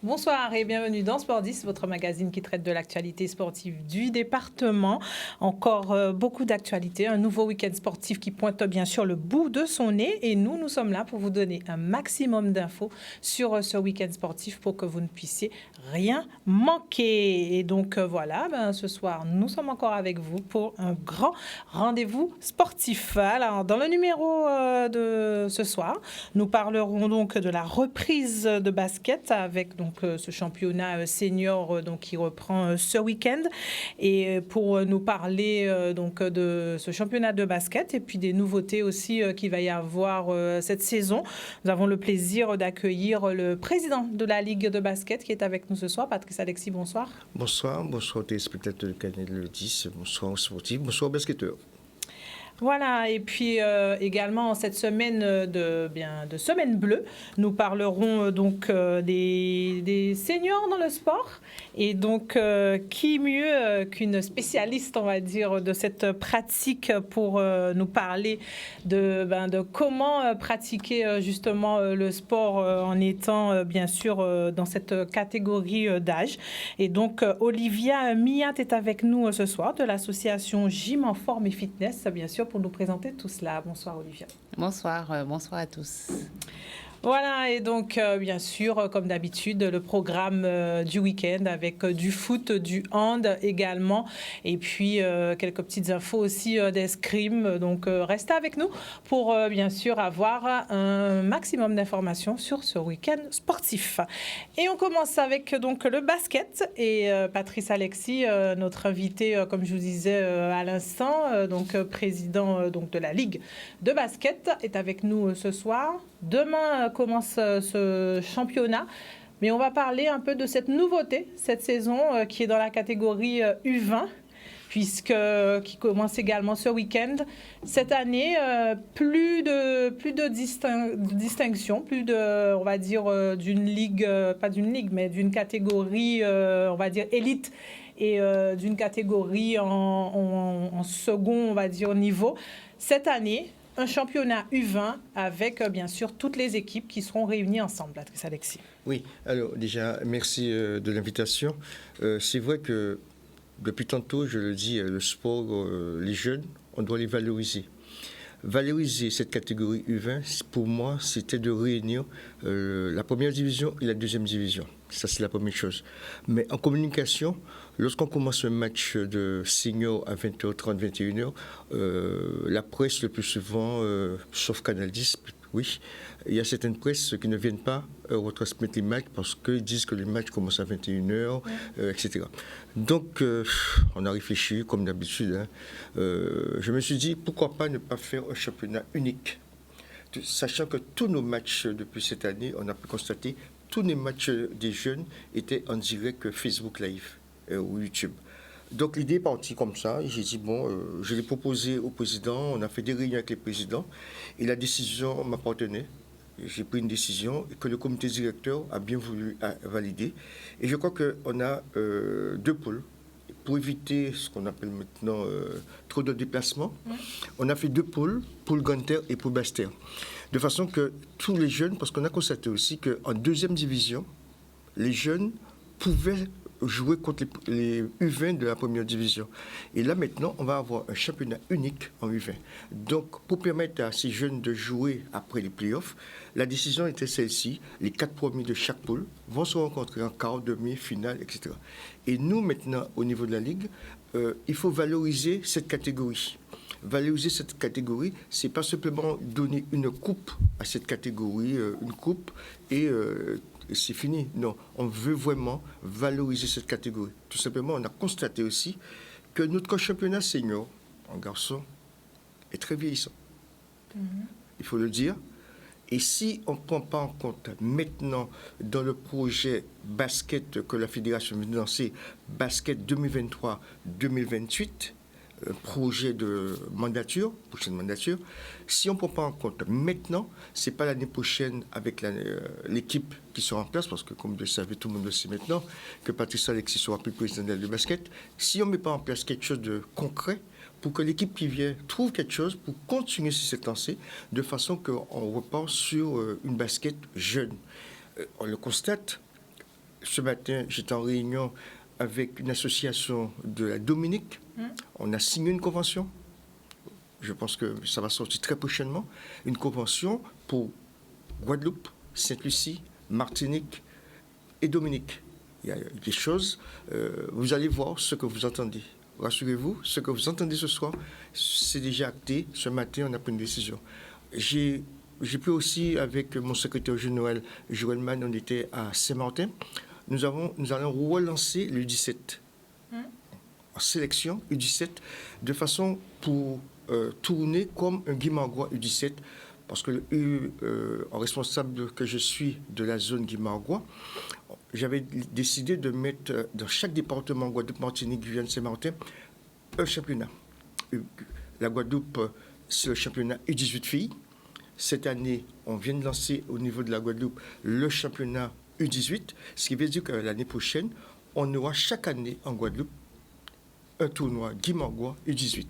Bonsoir et bienvenue dans Sport 10, votre magazine qui traite de l'actualité sportive du département. Encore beaucoup d'actualités, un nouveau week-end sportif qui pointe bien sûr le bout de son nez et nous sommes là pour vous donner un maximum d'infos sur ce week-end sportif pour que vous ne puissiez rien manquer. Et donc voilà, ce soir, nous sommes encore avec vous pour un grand rendez-vous sportif. Alors, dans le numéro de ce soir, nous parlerons donc de la reprise de basket avec donc ce championnat senior donc qui reprend ce week-end et pour nous parler donc de ce championnat de basket et puis des nouveautés aussi qu'il va y avoir cette saison. Nous avons le plaisir d'accueillir le président de la Ligue de basket qui est avec nous ce soir, Patrice Alexis, bonsoir. Bonsoir aux téléspectateurs de Canal le 10, bonsoir aux sportifs, bonsoir aux basketteurs. Voilà, et puis également cette semaine de semaine bleue, nous parlerons donc des seniors dans le sport. Et donc, qui mieux qu'une spécialiste, on va dire, de cette pratique pour nous parler de comment pratiquer justement le sport en étant bien sûr dans cette catégorie d'âge. Et donc, Olivia Miat est avec nous ce soir de l'association Gym en Forme et Fitness, bien sûr, pour nous présenter tout cela. Bonsoir Olivia. Bonsoir, bonsoir à tous. Voilà, et donc bien sûr, comme d'habitude, le programme du week-end avec du foot, du hand également, et puis quelques petites infos aussi d'escrime. Donc restez avec nous pour bien sûr avoir un maximum d'informations sur ce week-end sportif. Et on commence avec donc le basket et Patrice Alexis, notre invité, comme je vous disais à l'instant, donc président donc de la Ligue de basket, est avec nous ce soir. Demain commence ce championnat, mais on va parler un peu de cette nouveauté cette saison qui est dans la catégorie U20, qui commence également ce week-end. Cette année, plus de distinction, plus de, on va dire, d'une ligue, pas d'une ligue, mais d'une catégorie, on va dire, élite et d'une catégorie en second, on va dire, niveau. Cette année, un championnat U20 avec, bien sûr, toutes les équipes qui seront réunies ensemble. Patrice Alexis. Oui, alors déjà, merci de l'invitation. C'est vrai que depuis tantôt, je le dis, le sport, les jeunes, on doit les valoriser. Valoriser cette catégorie U20, pour moi, c'était de réunir la première division et la deuxième division. Ça, c'est la première chose. Mais en communication, lorsqu'on commence un match de senior à 20h30, 21h, la presse, le plus souvent, sauf Canal 10, oui, il y a certaines presses qui ne viennent pas retransmettre les matchs parce qu'ils disent que les matchs commencent à 21h, etc. Donc, on a réfléchi, comme d'habitude. Je me suis dit, pourquoi pas ne pas faire un championnat unique, sachant que tous nos matchs depuis cette année, on a pu constater, tous les matchs des jeunes étaient en direct Facebook Live ou YouTube. Donc l'idée est partie comme ça. J'ai dit, je l'ai proposé au président, on a fait des réunions avec les présidents et la décision m'appartenait. J'ai pris une décision que le comité directeur a bien voulu valider. Et je crois qu'on a deux pôles. Pour éviter ce qu'on appelle maintenant trop de déplacements, on a fait deux pôles, pôle Ganter et pôle Basse-Terre. De façon que tous les jeunes, parce qu'on a constaté aussi qu'en deuxième division, les jeunes pouvaient jouer contre les U20 de la première division. Et là maintenant, on va avoir un championnat unique en U20. Donc, pour permettre à ces jeunes de jouer après les playoffs, la décision était celle-ci. Les 4 premiers de chaque poule vont se rencontrer en quart, demi, finale, etc. Et nous, maintenant, au niveau de la Ligue, il faut valoriser cette catégorie. Valoriser cette catégorie, c'est pas simplement donner une coupe à cette catégorie, une coupe et c'est fini. Non, on veut vraiment valoriser cette catégorie. Tout simplement, on a constaté aussi que notre championnat senior en garçon est très vieillissant. Il faut le dire. Et si on ne prend pas en compte maintenant dans le projet basket que la fédération vient de lancer, basket 2023-2028, projet de mandature, prochaine mandature. Si on ne prend pas en compte maintenant, ce n'est pas l'année prochaine avec l'équipe qui sera en place, parce que comme vous le savez, tout le monde le sait maintenant, que Patrice Alexis sera plus président de basket. Si on ne met pas en place quelque chose de concret, pour que l'équipe qui vient trouve quelque chose pour continuer sur cette lancée, de façon qu'on repart sur une basket jeune. On le constate. Ce matin, j'étais en réunion avec une association de la Dominique. On a signé une convention. Je pense que ça va sortir très prochainement. Une convention pour Guadeloupe, Sainte-Lucie, Martinique et Dominique. Il y a des choses. Vous allez voir ce que vous entendez. Rassurez-vous, ce que vous entendez ce soir, c'est déjà acté. Ce matin, on a pris une décision. J'ai pu aussi, avec mon secrétaire général, Joël Mann, on était à Saint-Martin. Nous allons relancer le U17 en sélection U17 de façon pour tourner comme un Guimarães U17 parce que en responsable que je suis de la zone Guimarães, j'avais décidé de mettre dans chaque département Guadeloupe, Martinique, Guyane, Saint-Martin un championnat. La Guadeloupe, c'est le championnat U18 filles. Cette année, on vient de lancer au niveau de la Guadeloupe le championnat U18, ce qui veut dire que l'année prochaine, on aura chaque année en Guadeloupe un tournoi Guimarães U18.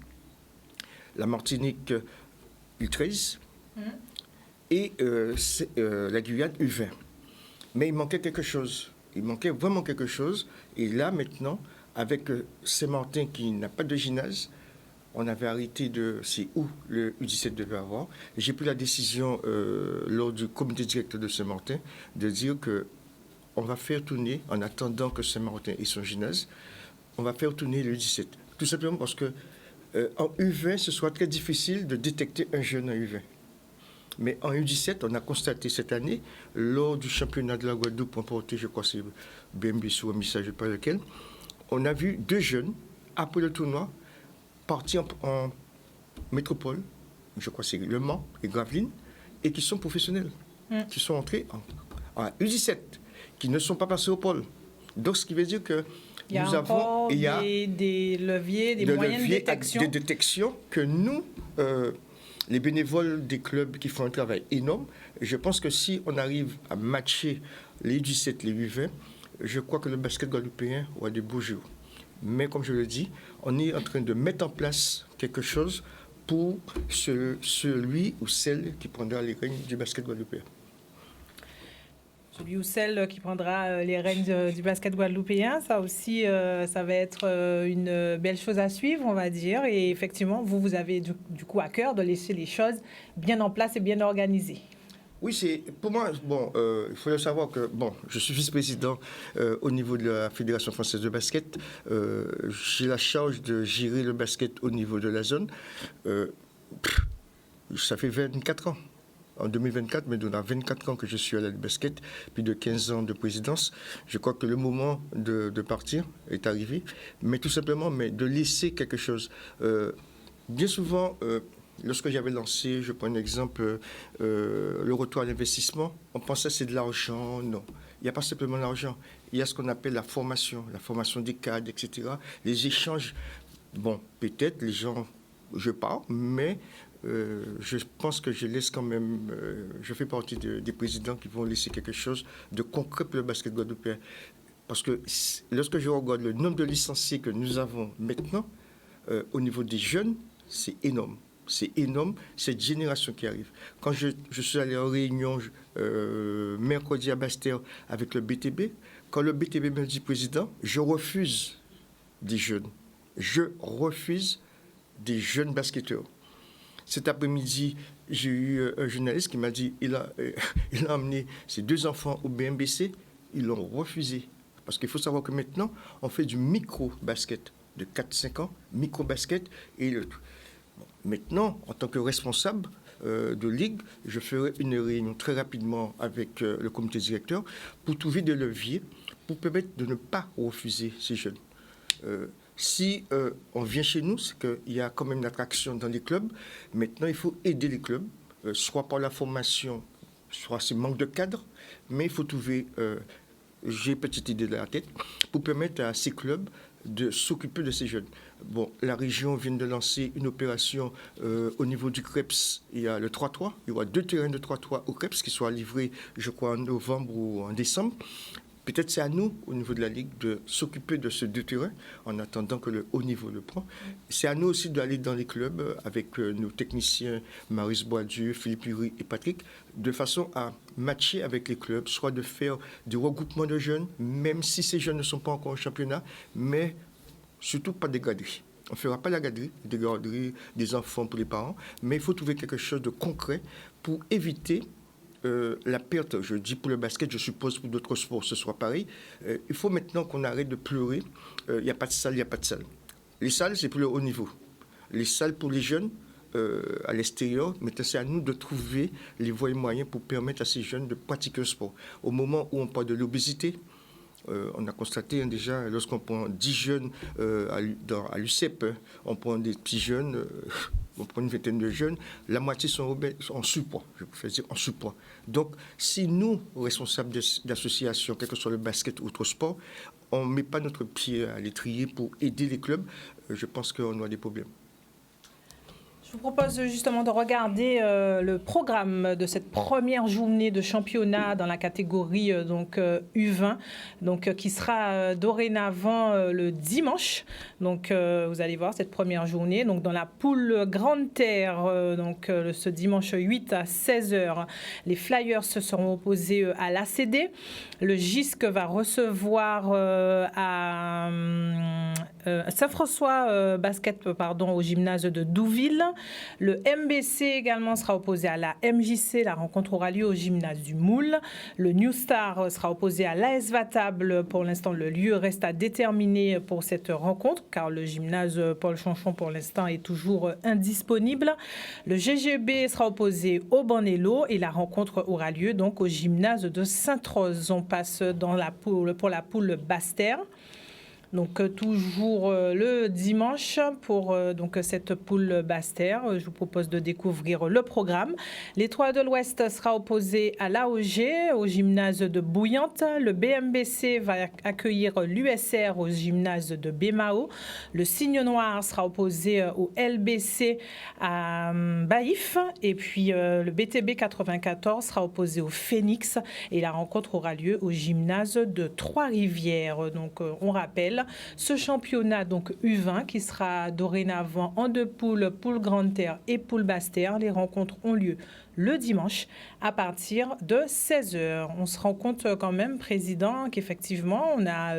La Martinique U13 et la Guyane U20. Mais il manquait quelque chose. Il manquait vraiment quelque chose. Et là, maintenant, avec Saint-Martin qui n'a pas de gymnase, on avait arrêté c'est où le U17 devait avoir. J'ai pris la décision lors du comité directeur de Saint-Martin de dire qu'on va faire tourner, en attendant que Saint-Martin ait son gymnase, on va faire tourner le U17. Tout simplement parce que en U20, ce sera très difficile de détecter un jeune en U20. Mais en U17, on a constaté cette année, lors du championnat de la Guadeloupe remporté, je crois que c'est BMBC ou un message, je ne sais pas lequel, on a vu 2 jeunes, après le tournoi, partis en métropole, je crois que c'est Le Mans et Gravelines, et qui sont professionnels, qui sont entrés en U17, qui ne sont pas passés au pôle. Donc, ce qui veut dire que nous avons des leviers, des moyens de détection que nous, les bénévoles des clubs qui font un travail énorme, je pense que si on arrive à matcher les U17, les U20, je crois que le basket guadeloupéen aura des beaux jours. Mais comme je le dis, on est en train de mettre en place quelque chose pour celui ou celle qui prendra les rênes du basket guadeloupéen. Celui ou celle qui prendra les rênes du basket guadeloupéen, ça aussi, ça va être une belle chose à suivre, on va dire. Et effectivement, vous avez du coup à cœur de laisser les choses bien en place et bien organisées. Oui, c'est pour moi, il faut le savoir que, je suis vice-président au niveau de la Fédération française de basket. J'ai la charge de gérer le basket au niveau de la zone. Ça fait 24 ans. En 2024, mais on a 24 ans que je suis à la basket, plus de 15 ans de présidence. Je crois que le moment de partir est arrivé, mais tout simplement, de laisser quelque chose. Bien souvent, lorsque j'avais lancé, je prends un exemple, le retour à l'investissement, on pensait que c'est de l'argent. Non, il n'y a pas simplement l'argent. Il y a ce qu'on appelle la formation des cadres, etc. Les échanges, peut-être les gens, je parle, mais je pense que je laisse quand même, je fais partie des présidents qui vont laisser quelque chose de concret pour le basket guadeloupéen. Parce que lorsque je regarde le nombre de licenciés que nous avons maintenant, au niveau des jeunes, c'est énorme. C'est énorme, cette génération qui arrive. Quand je suis allé en réunion mercredi à Bastère avec le BTB, quand le BTB me dit, président, je refuse des jeunes. Je refuse des jeunes basketteurs. Cet après-midi, j'ai eu un journaliste qui m'a dit il a emmené ses 2 enfants au BMBC, ils l'ont refusé. Parce qu'il faut savoir que maintenant, on fait du micro-basket de 4-5 ans, micro-basket. Et maintenant, en tant que responsable de ligue, je ferai une réunion très rapidement avec le comité directeur pour trouver des leviers pour permettre de ne pas refuser ces jeunes. Si on vient chez nous, c'est qu'il y a quand même une attraction dans les clubs. Maintenant, il faut aider les clubs, soit par la formation, soit c'est manque de cadre, mais il faut trouver, j'ai une petite idée dans la tête, pour permettre à ces clubs de s'occuper de ces jeunes. Bon, la région vient de lancer une opération au niveau du CREPS. Il y a le 3-3. Il y aura 2 terrains de 3-3 au CREPS qui seront livrés, je crois, en novembre ou en décembre. Peut-être c'est à nous, au niveau de la Ligue, de s'occuper de ces 2 terrains en attendant que le haut niveau le prend. C'est à nous aussi d'aller dans les clubs avec nos techniciens Maurice Boisdieu, Philippe Hury et Patrick, de façon à matcher avec les clubs, soit de faire des regroupements de jeunes, même si ces jeunes ne sont pas encore au championnat, mais surtout pas des garderies. On ne fera pas la garderie, des garderies, des enfants pour les parents, mais il faut trouver quelque chose de concret pour éviter la perte. Je dis pour le basket, je suppose pour d'autres sports ce soit pareil. Il faut maintenant qu'on arrête de pleurer. Il n'y a pas de salle, il n'y a pas de salle. Les salles, c'est pour le haut niveau. Les salles pour les jeunes, à l'extérieur, maintenant c'est à nous de trouver les voies et moyens pour permettre à ces jeunes de pratiquer le sport. Au moment où on parle de l'obésité, on a constaté déjà, lorsqu'on prend 10 jeunes à l'UCEP, on prend des petits jeunes, on prend une vingtaine de jeunes, la moitié sont en surpoids, je préfère dire en surpoids. Donc, si nous, responsables d'associations, quel que soit le basket ou autre sport, on ne met pas notre pied à l'étrier pour aider les clubs, je pense qu'on a des problèmes. Je vous propose justement de regarder le programme de cette première journée de championnat dans la catégorie U20, qui sera dorénavant le dimanche. Donc vous allez voir cette première journée. Donc dans la poule Grande Terre, ce dimanche 8 à 16h, les Flyers se seront opposés à l'ACD. Le GISC va recevoir à Saint-François au gymnase de Douville. Le MBC également sera opposé à la MJC. La rencontre aura lieu au gymnase du Moule. Le New Star sera opposé à l'AS Vatable. Pour l'instant, le lieu reste à déterminer pour cette rencontre, car le gymnase Paul Chanchon, pour l'instant, est toujours indisponible. Le GGB sera opposé au Banello et la rencontre aura lieu donc au gymnase de Sainte-Rose. On passe pour la poule Basse-Terre. Donc toujours le dimanche pour cette poule Basse-Terre. Je vous propose de découvrir le programme. L'Étoile de l'Ouest sera opposé à l'AOG au gymnase de Bouillante. Le BMBC va accueillir l'USR au gymnase de Bémao. Le Cygne Noir sera opposé au LBC à Baïf. Et puis le BTB 94 sera opposé au Phoenix. Et la rencontre aura lieu au gymnase de Trois-Rivières. Donc on rappelle ce championnat donc U20 qui sera dorénavant en 2 poules, poule Grande Terre et poule Basse Terre. Les rencontres ont lieu le dimanche à partir de 16h. On se rend compte quand même, Président, qu'effectivement on a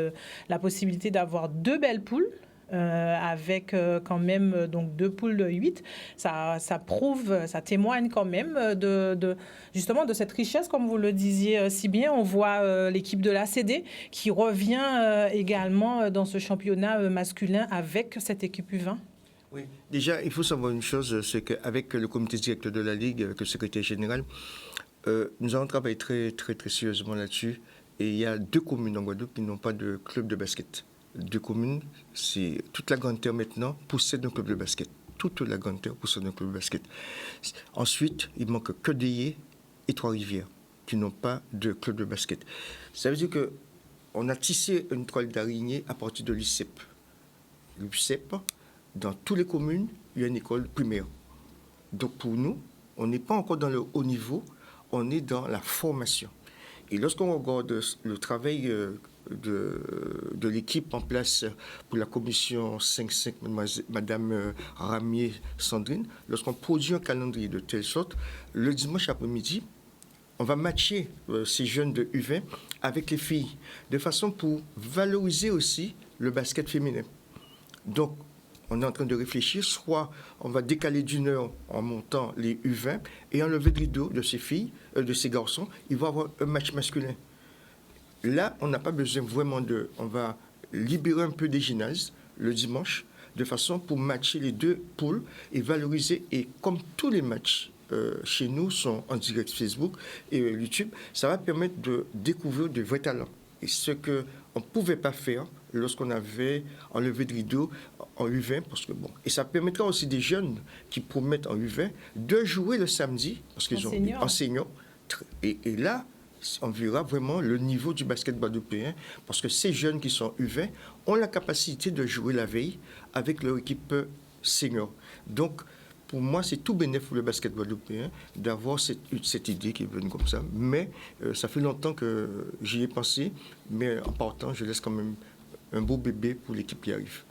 la possibilité d'avoir 2 belles poules. Avec quand même donc 2 poules de 8, ça prouve, ça témoigne quand même justement de cette richesse, comme vous le disiez si bien. On voit l'équipe de l'ACD qui revient également dans ce championnat masculin avec cette équipe U20. Oui, déjà, il faut savoir une chose, c'est qu'avec le comité directeur de la Ligue, avec le secrétaire général, nous avons travaillé très, très, très sérieusement là-dessus. Et il y a 2 communes en Guadeloupe qui n'ont pas de club de basket. 2 communes, c'est toute la Grande Terre maintenant possède un club de basket. Toute la Grande Terre possède un club de basket. Ensuite, il manque que Dayé et Trois-Rivières qui n'ont pas de club de basket. Ça veut dire qu'on a tissé une toile d'araignée à partir de l'UCEP. L'UCEP, dans toutes les communes, il y a une école primaire. Donc pour nous, on n'est pas encore dans le haut niveau, on est dans la formation. Et lorsqu'on regarde le travail de l'équipe en place pour la commission 5-5, Madame Ramier Sandrine, lorsqu'on produit un calendrier de telle sorte, le dimanche après-midi, on va matcher ces jeunes de U20 avec les filles, de façon pour valoriser aussi le basket féminin. Donc, on est en train de réfléchir, soit on va décaler d'1 heure en montant les U20 et enlever le rideau de ces filles, de ces garçons, ils vont avoir un match masculin. Là, on n'a pas besoin vraiment on va libérer un peu des gymnases le dimanche, de façon pour matcher les 2 poules et valoriser. Et comme tous les matchs chez nous sont en direct Facebook et YouTube, ça va permettre de découvrir de vrais talents. Et ce qu'on ne pouvait pas faire lorsqu'on avait enlevé le rideau en U20, parce que bon, et ça permettra aussi des jeunes qui promettent en U20 de jouer le samedi, parce qu'ils ont enseignants. Et là, on verra vraiment le niveau du basket guadeloupéen, parce que ces jeunes qui sont U20 ont la capacité de jouer la veille avec leur équipe senior. Donc, pour moi, c'est tout bénéfique pour le basket guadeloupéen d'avoir cette idée qui est venue comme ça. Mais ça fait longtemps que j'y ai pensé. Mais en partant, je laisse quand même un beau bébé pour l'équipe qui arrive.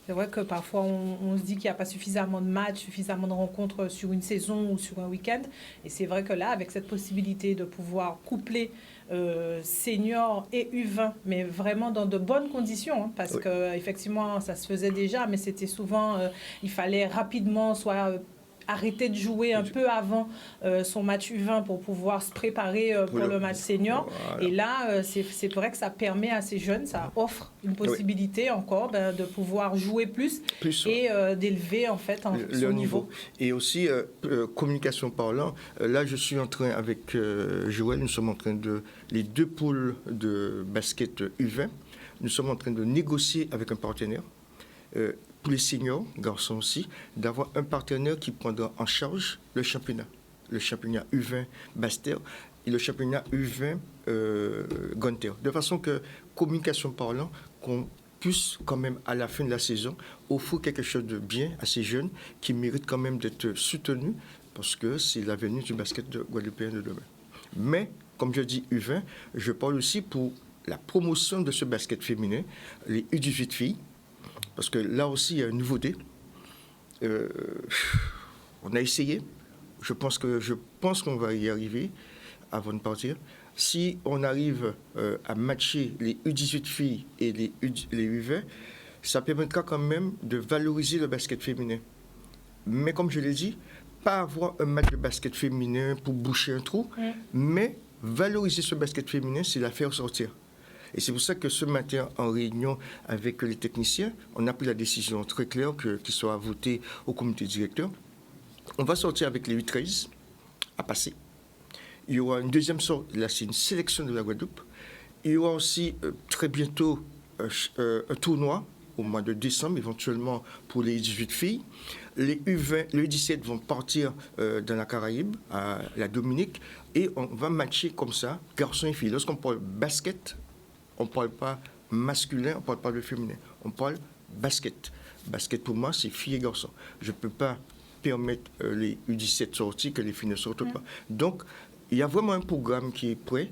C'est vrai que parfois, on se dit qu'il n'y a pas suffisamment de matchs, suffisamment de rencontres sur une saison ou sur un week-end. Et c'est vrai que là, avec cette possibilité de pouvoir coupler senior et U20, mais vraiment dans de bonnes conditions, hein, parce qu'effectivement, ça se faisait déjà, mais c'était souvent, il fallait rapidement soit arrêter de jouer un peu avant son match U20 pour pouvoir se préparer pour le match senior. Voilà. Et là, c'est vrai que ça permet à ces jeunes, ça offre une possibilité encore de pouvoir jouer plus et d'élever en fait son niveau. Et aussi, communication parlant, là je suis en train avec Joël, nous sommes en train les deux pôles de basket U20, nous sommes en train de négocier avec un partenaire. Pour les seniors, garçons aussi, d'avoir un partenaire qui prendra en charge le championnat U20 Basse-Terre et le championnat U20 Grande-Terre. De façon que, communication parlant, qu'on puisse quand même, à la fin de la saison, offrir quelque chose de bien à ces jeunes qui méritent quand même d'être soutenus parce que c'est l'avenir du basket guadeloupéen de demain. Mais, comme je dis U20, je parle aussi pour la promotion de ce basket féminin, les U18 filles, parce que là aussi, il y a une nouveauté. On a essayé. Je pense qu'on va y arriver avant de partir. Si on arrive à matcher les U18 filles et les U20, ça permettra quand même de valoriser le basket féminin. Mais comme je l'ai dit, pas avoir un match de basket féminin pour boucher un trou, mais valoriser ce basket féminin, c'est la faire sortir. Et c'est pour ça que ce matin, en réunion avec les techniciens, on a pris la décision très claire qu'il soit voté au comité directeur. On va sortir avec les U13 à passer. Il y aura une deuxième sorte, là c'est une sélection de la Guadeloupe. Il y aura aussi très bientôt un tournoi au mois de décembre, éventuellement pour les 18 filles. Les U20, les U17 vont partir dans la Caraïbe, à la Dominique, et on va matcher comme ça, garçons et filles. Lorsqu'on parle basket, on ne parle pas masculin, on ne parle pas de féminin. On parle basket. Basket, pour moi, c'est filles et garçons. Je ne peux pas permettre les U17 sortis que les filles ne sortent pas. Donc, il y a vraiment un programme qui est prêt.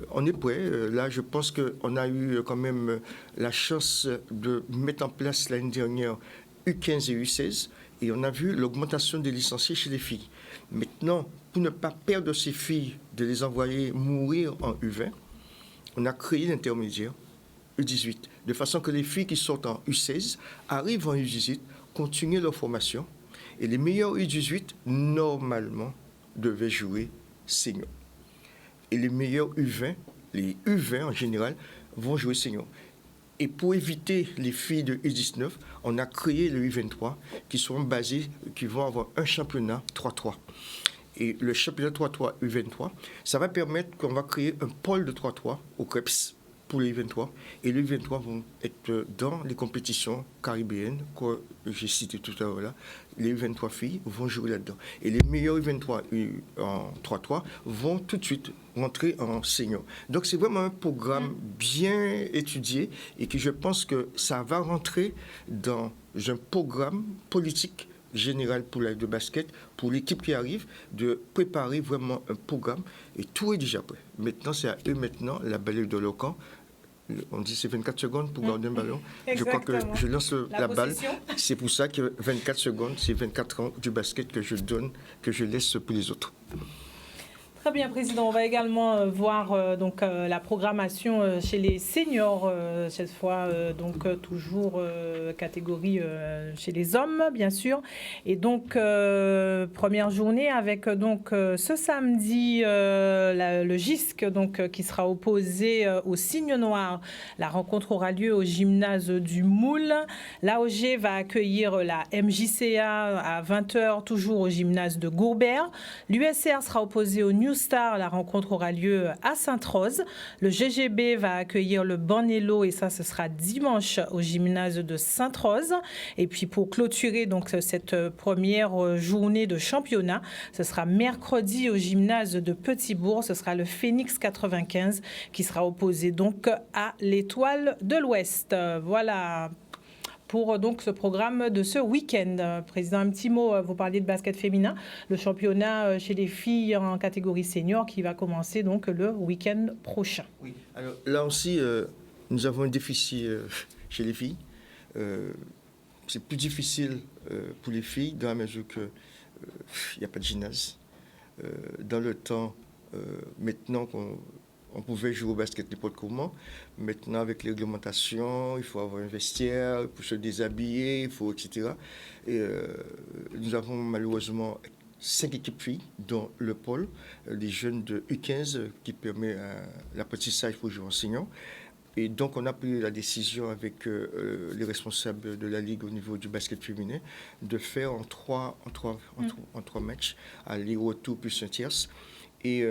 On est prêt. Là, je pense qu'on a eu quand même la chance de mettre en place l'année dernière U15 et U16. Et on a vu l'augmentation des licenciés chez les filles. Maintenant, pour ne pas perdre ces filles, de les envoyer mourir en U20, on a créé l'intermédiaire U18, de façon que les filles qui sortent en U16 arrivent en U18, continuent leur formation, et les meilleurs U18, normalement, devaient jouer senior. Et les meilleurs U20, les U20 en général, vont jouer senior. Et pour éviter les filles de U19, on a créé le U23, qui vont avoir un championnat 3-3. Et le championnat 3-3 U23, ça va permettre qu'on va créer un pôle de 3-3 au CREPS pour les U23. Et les U23 vont être dans les compétitions caribéennes que j'ai citées tout à l'heure là. Les U23 filles vont jouer là-dedans. Et les meilleurs U23 en 3-3 vont tout de suite rentrer en senior. Donc c'est vraiment un programme bien étudié et que je pense que ça va rentrer dans un programme politique général pour la de basket, pour l'équipe qui arrive, de préparer vraiment un programme. Et tout est déjà prêt. Maintenant, c'est à eux maintenant, la balle de leur camp. On dit c'est 24 secondes pour garder un ballon. Exactement. Je crois que je lance la balle. Possession. C'est pour ça que 24 secondes, c'est 24 ans du basket que je donne, que je laisse pour les autres. Très bien, Président. On va également voir la programmation chez les seniors, cette fois toujours catégorie chez les hommes, bien sûr. Et donc, première journée avec ce samedi le GISC qui sera opposé au Cygne Noir. La rencontre aura lieu au gymnase du Moule. L'AOG va accueillir la MJCA à 20h, toujours au gymnase de Gourbert. L'USR sera opposé au New Star. La rencontre aura lieu à Sainte-Rose. Le GGB va accueillir le Bornello et ça, ce sera dimanche au gymnase de Sainte-Rose. Et puis pour clôturer donc cette première journée de championnat, ce sera mercredi au gymnase de Petit-Bourg. Ce sera le Phoenix 95 qui sera opposé donc à l'Étoile de l'Ouest. Voilà pour donc ce programme de ce week-end. Président, un petit mot, vous parliez de basket féminin, le championnat chez les filles en catégorie senior qui va commencer donc le week-end prochain. Oui, alors là aussi, nous avons un déficit chez les filles. C'est plus difficile pour les filles dans la mesure qu'il n'y a pas de gymnase. Dans le temps, maintenant qu'on pouvait jouer au basket n'importe comment. Maintenant, avec les réglementations, il faut avoir un vestiaire, il faut se déshabiller, il faut, etc. Et nous avons malheureusement 5 équipes filles, dont le pôle, des jeunes de U15 qui permet l'apprentissage pour jouer enseignant. Et donc, on a pris la décision avec les responsables de la Ligue au niveau du basket féminin de faire en trois matchs, aller-retour plus un tierce. Et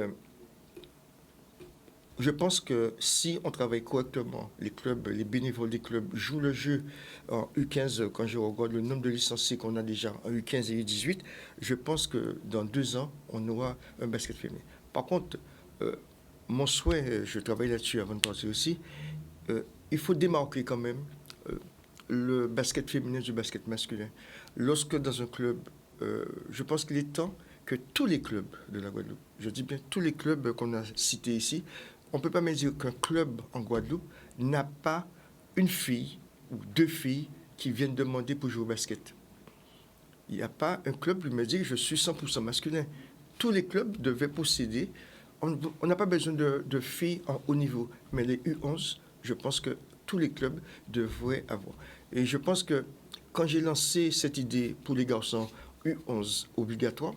je pense que si on travaille correctement, les clubs, les bénévoles des clubs jouent le jeu en U15, quand je regarde le nombre de licenciés qu'on a déjà en U15 et U18, je pense que dans 2 ans, on aura un basket féminin. Par contre, mon souhait, je travaille là-dessus avant de partir aussi, il faut démarquer quand même le basket féminin du basket masculin. Lorsque dans un club, je pense qu'il est temps que tous les clubs de la Guadeloupe, je dis bien tous les clubs qu'on a cités ici, on ne peut pas me dire qu'un club en Guadeloupe n'a pas une fille ou 2 filles qui viennent demander pour jouer au basket. Il n'y a pas un club qui me dit que je suis 100% masculin. Tous les clubs devaient posséder. On n'a pas besoin de filles en haut niveau, mais les U11, je pense que tous les clubs devraient avoir. Et je pense que quand j'ai lancé cette idée pour les garçons U11 obligatoire,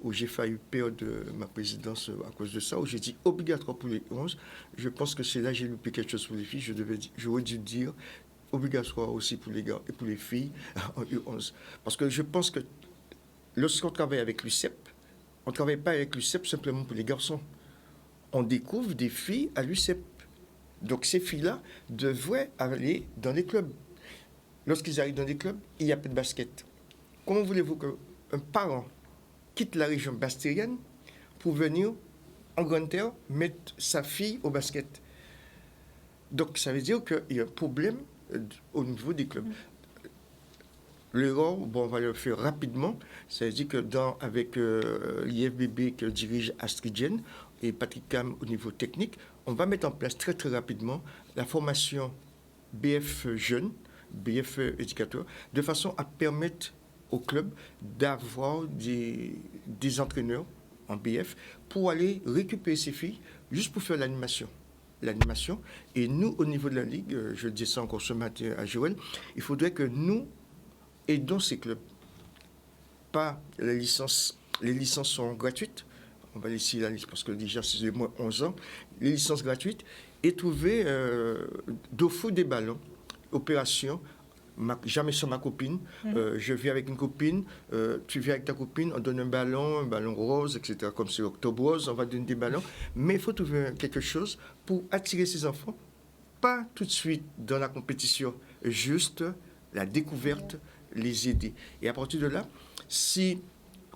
où j'ai failli perdre ma présidence à cause de ça, où j'ai dit obligatoire pour les U11, je pense que c'est là que j'ai loupé quelque chose pour les filles. J'aurais dû dire obligatoire aussi pour les gars et pour les filles en U11. Parce que je pense que lorsqu'on travaille avec l'UCEP, on ne travaille pas avec l'UCEP simplement pour les garçons. On découvre des filles à l'UCEP. Donc ces filles-là devraient aller dans les clubs. Lorsqu'ils arrivent dans les clubs, il n'y a pas de basket. Comment voulez-vous qu'un parent quitte la région bastérienne pour venir en Grande Terre mettre sa fille au basket? Donc ça veut dire qu'il y a un problème au niveau des clubs. L'erreur, on va le faire rapidement. Ça veut dire que avec l'IFBB que dirige Astrid Jen et Patrick Cam au niveau technique, on va mettre en place très très rapidement la formation BF jeune, BF éducateur, de façon à permettre au club d'avoir des entraîneurs en BF pour aller récupérer ces filles juste pour faire l'animation. Et nous, au niveau de la Ligue, je dis ça encore ce matin à Joël, il faudrait que nous aidons ces clubs. Pas les licences sont gratuites. On va laisser la liste parce que déjà c'est moins 11 ans. Les licences gratuites et trouver d'offrir des ballons. Opération. Jamais sans ma copine. Je viens avec une copine, tu viens avec ta copine, on donne un ballon rose, etc. Comme c'est Octobre Rose, on va donner des ballons. Mais il faut trouver quelque chose pour attirer ces enfants. Pas tout de suite dans la compétition, juste la découverte, les aider. Et à partir de là, si,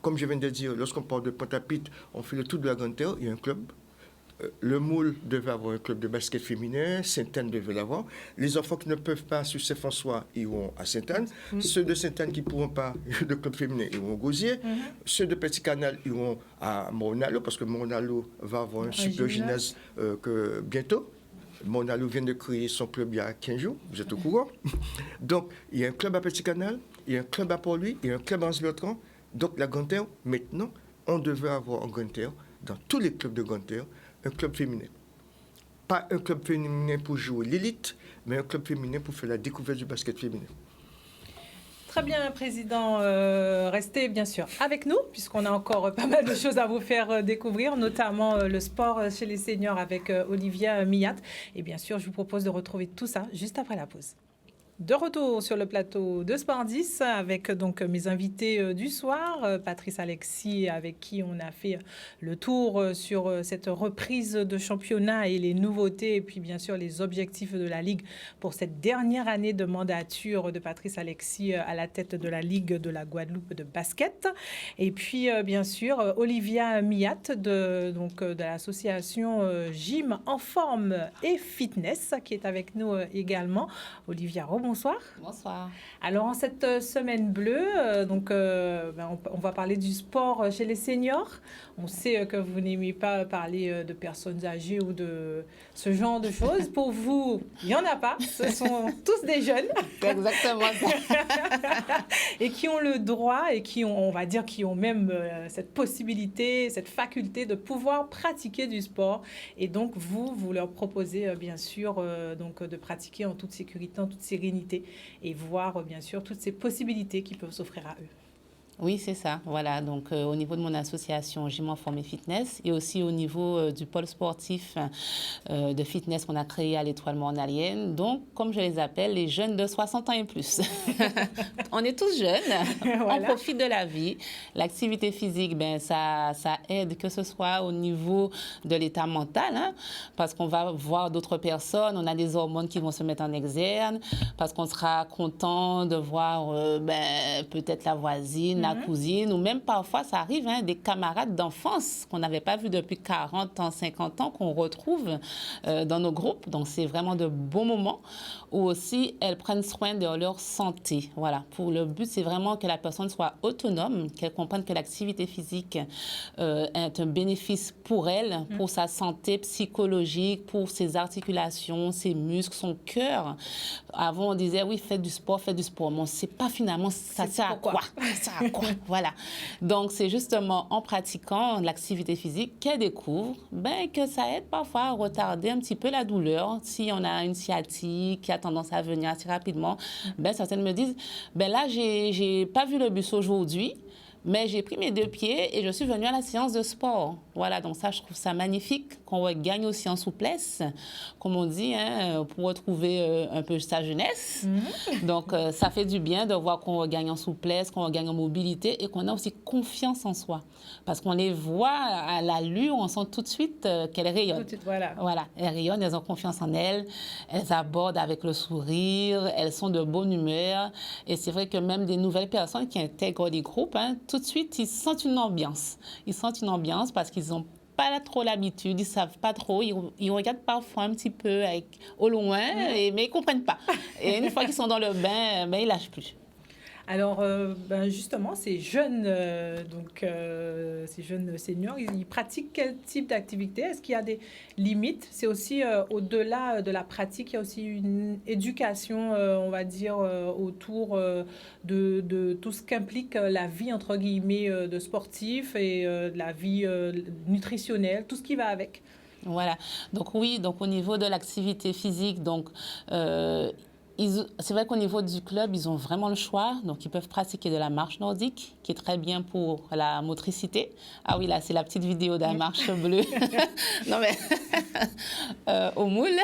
comme je viens de dire, lorsqu'on parle de Pointe-à-Pitre, on fait le tour de la Grande Terre, il y a un club. Le Moule devait avoir un club de basket féminin, Sainte-Anne devait l'avoir. Les enfants qui ne peuvent pas sur Saint-François iront à Sainte-Anne. Ceux de Sainte-Anne qui ne pourront pas, le club féminin, iront au Gosier. Ceux de Petit Canal iront à Mornalo, parce que Mornalo va avoir un super gymnase bientôt. Mornalo vient de créer son club il y a 15 jours, vous êtes au courant. Donc, il y a un club à Petit Canal, il y a un club à Port-Louis, il y a un club à Anse-Bertrand. Donc, la Grande Terre, maintenant, on devait avoir en Grande Terre, dans tous les clubs de Grande Terre, un club féminin. Pas un club féminin pour jouer l'élite, mais un club féminin pour faire la découverte du basket féminin. Très bien, Président. Restez bien sûr avec nous, puisqu'on a encore pas mal de choses à vous faire découvrir, notamment le sport chez les seniors avec Olivia Millat. Et bien sûr, je vous propose de retrouver tout ça juste après la pause. De retour sur le plateau de Sport 10 avec donc mes invités du soir, Patrice Alexis avec qui on a fait le tour sur cette reprise de championnat et les nouveautés et puis bien sûr les objectifs de la Ligue pour cette dernière année de mandature de Patrice Alexis à la tête de la Ligue de la Guadeloupe de basket. Et puis bien sûr Olivia Miat de l'association Gym en forme et fitness qui est avec nous également. Olivia, bonsoir. Bonsoir. Alors, en cette semaine bleue, on va parler du sport chez les seniors. On sait que vous n'aimez pas parler de personnes âgées ou de ce genre de choses. Pour vous, il n'y en a pas. Ce sont tous des jeunes. C'est exactement ça. Et qui ont le droit et qui ont, on va dire, qui ont même cette possibilité, cette faculté de pouvoir pratiquer du sport. Et donc, vous leur proposez, bien sûr, de pratiquer en toute sécurité, en toute sérénité et voir bien sûr toutes ces possibilités qui peuvent s'offrir à eux. Oui, c'est ça. Voilà. Donc, au niveau de mon association Gym en forme et fitness et aussi au niveau du pôle sportif de fitness qu'on a créé à l'Étoile Mornalienne. Donc, comme je les appelle, les jeunes de 60 ans et plus. On est tous jeunes. Voilà. On profite de la vie. L'activité physique, ça aide que ce soit au niveau de l'état mental, hein, parce qu'on va voir d'autres personnes. On a des hormones qui vont se mettre en exergue, parce qu'on sera content de voir peut-être la voisine, la cousine, ou même parfois, ça arrive, hein, des camarades d'enfance qu'on n'avait pas vus depuis 40 ans, 50 ans, qu'on retrouve dans nos groupes. Donc, c'est vraiment de beaux moments où aussi elles prennent soin de leur santé. Voilà. Pour le but, c'est vraiment que la personne soit autonome, qu'elle comprenne que l'activité physique est un bénéfice pour elle, pour sa santé psychologique, pour ses articulations, ses muscles, son cœur. Avant, on disait, oui, faites du sport, mais on ne sait pas finalement ça sert à quoi. Ça sert à quoi. Voilà. Donc, c'est justement en pratiquant l'activité physique qu'elle découvre que ça aide parfois à retarder un petit peu la douleur. Si on a une sciatique qui a tendance à venir assez rapidement, certaines me disent, là, j'ai pas vu le bus aujourd'hui, mais j'ai pris mes 2 pieds et je suis venue à la séance de sport. Voilà, donc ça, je trouve ça magnifique, qu'on gagne aussi en souplesse, comme on dit, hein, pour retrouver un peu sa jeunesse. Donc, ça fait du bien de voir qu'on gagne en souplesse, qu'on gagne en mobilité et qu'on a aussi confiance en soi. Parce qu'on les voit à l'allure, on sent tout de suite qu'elles rayonnent. Tout de suite, voilà. Voilà, elles rayonnent, elles ont confiance en elles, elles abordent avec le sourire, elles sont de bonne humeur. Et c'est vrai que même des nouvelles personnes qui intègrent les groupes, hein, tout de suite, ils sentent une ambiance. Ils sentent une ambiance parce qu'ils n'ont pas trop l'habitude, ils ne savent pas trop. Ils regardent parfois un petit peu au loin, mais ils ne comprennent pas. Et une fois qu'ils sont dans le bain, ils ne lâchent plus. Alors, justement, ces jeunes, ces jeunes seniors, ils pratiquent quel type d'activité? Est-ce qu'il y a des limites? C'est aussi, au-delà de la pratique, il y a aussi une éducation, on va dire, autour de tout ce qu'implique la vie, entre guillemets, de sportif et de la vie nutritionnelle, tout ce qui va avec. Voilà. Donc, oui, donc au niveau de l'activité physique, donc... c'est vrai qu'au niveau du club, ils ont vraiment le choix. Donc, ils peuvent pratiquer de la marche nordique, qui est très bien pour la motricité. Ah oui, là, c'est la petite vidéo de la marche bleue. Non, mais au moule.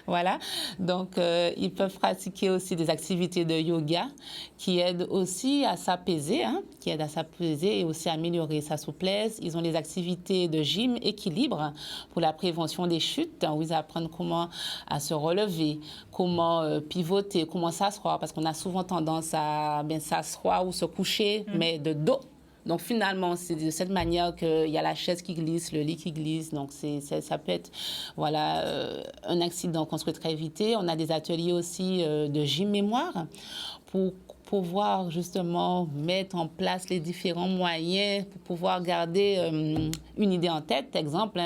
Voilà. Donc, ils peuvent pratiquer aussi des activités de yoga qui aident aussi à s'apaiser, et aussi à améliorer sa souplesse. Ils ont les activités de gym équilibre pour la prévention des chutes, où ils apprennent comment à se relever, comment pivoter, comment s'asseoir, parce qu'on a souvent tendance à s'asseoir ou se coucher, mais de dos. Donc, finalement, c'est de cette manière qu'il y a la chaise qui glisse, le lit qui glisse. Donc, ça peut être un accident qu'on souhaiterait éviter. On a des ateliers aussi de gym mémoire pour pouvoir justement mettre en place les différents moyens pour pouvoir garder une idée en tête. Exemple,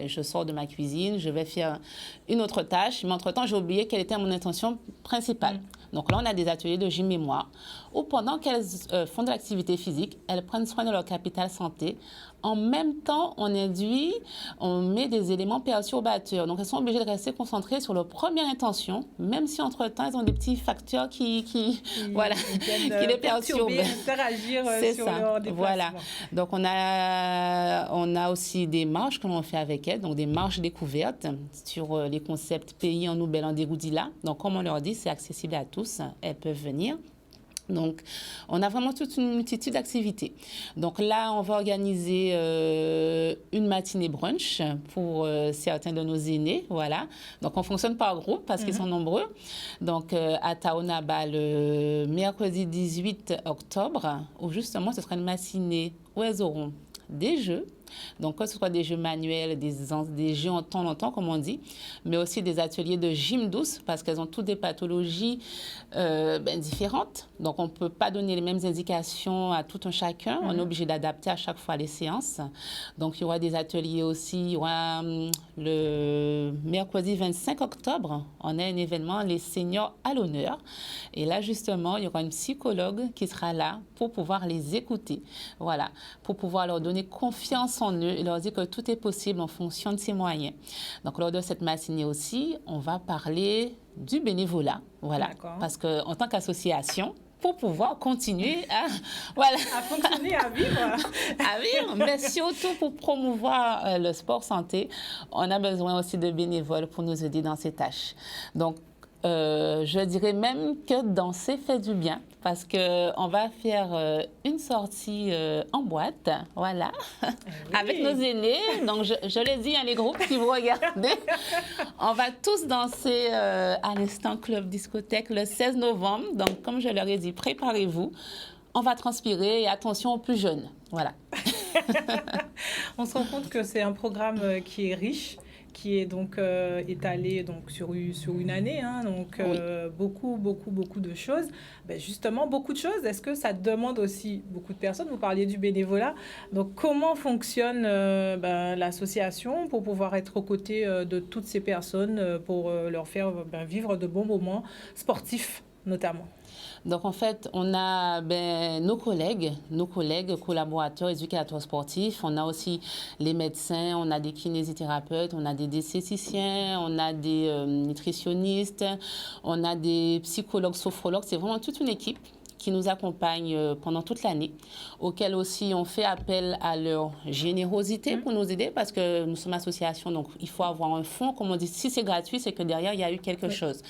je sors de ma cuisine, je vais faire une autre tâche, mais entre-temps, j'ai oublié quelle était mon intention principale. Donc là, on a des ateliers de gym mémoire où pendant qu'elles font de l'activité physique, elles prennent soin de leur capital santé. En même temps, on met des éléments perturbateurs. Donc, elles sont obligées de rester concentrées sur leur première intention, même si entre-temps, elles ont des petits facteurs qui les perturbent. Interagir sur leur déplacement. Voilà. Donc, on a aussi des marches que l'on fait avec elles, donc des marches découvertes sur les concepts pays en Nouvelle en Dégoudila. Donc, comme on leur dit, c'est accessible à tous. Elles peuvent venir. Donc, on a vraiment toute une multitude d'activités. Donc là, on va organiser une matinée brunch pour certains de nos aînés, voilà. Donc, on fonctionne par groupe parce qu'ils sont nombreux. Donc, à Taonaba, le mercredi 18 octobre, où justement, ce sera une matinée où elles auront des jeux. Donc, que ce soit des jeux manuels, des jeux en temps longtemps, comme on dit, mais aussi des ateliers de gym douce, parce qu'elles ont toutes des pathologies différentes. Donc, on ne peut pas donner les mêmes indications à tout un chacun. On est obligé d'adapter à chaque fois les séances. Donc, il y aura des ateliers aussi. Il y aura le mercredi 25 octobre, on a un événement, les seniors à l'honneur. Et là, justement, il y aura une psychologue qui sera là pour pouvoir les écouter. Voilà, pour pouvoir leur donner confiance en eux et leur dire que tout est possible en fonction de ses moyens. Donc, lors de cette matinée aussi, on va parler du bénévolat, voilà, parce qu'en tant qu'association, pour pouvoir continuer à fonctionner, à vivre. Mais surtout pour promouvoir le sport santé, on a besoin aussi de bénévoles pour nous aider dans ces tâches. Donc, je dirais même que danser fait du bien parce qu'on va faire une sortie en boîte, voilà, avec nos aînés. Donc, je l'ai dit, les groupes qui vous regardez, on va tous danser à l'instant Club Discothèque le 16 novembre. Donc, comme je leur ai dit, préparez-vous. On va transpirer et attention aux plus jeunes, voilà. On se rend compte que c'est un programme qui est riche, qui est donc étalé donc, sur une année, hein, donc beaucoup de choses. Ben justement, beaucoup de choses. Est-ce que ça demande aussi beaucoup de personnes? Vous parliez du bénévolat. Donc, comment fonctionne l'association pour pouvoir être aux côtés de toutes ces personnes pour leur faire vivre de bons moments sportifs, notamment? Donc, en fait, on a nos collègues, collaborateurs, éducateurs sportifs. On a aussi les médecins, on a des kinésithérapeutes, on a des diététiciens, on a des nutritionnistes, on a des psychologues, sophrologues. C'est vraiment toute une équipe qui nous accompagnent pendant toute l'année, auxquels aussi on fait appel à leur générosité pour nous aider, parce que nous sommes association, donc il faut avoir un fonds. Comme on dit, si c'est gratuit, c'est que derrière, il y a eu quelque chose.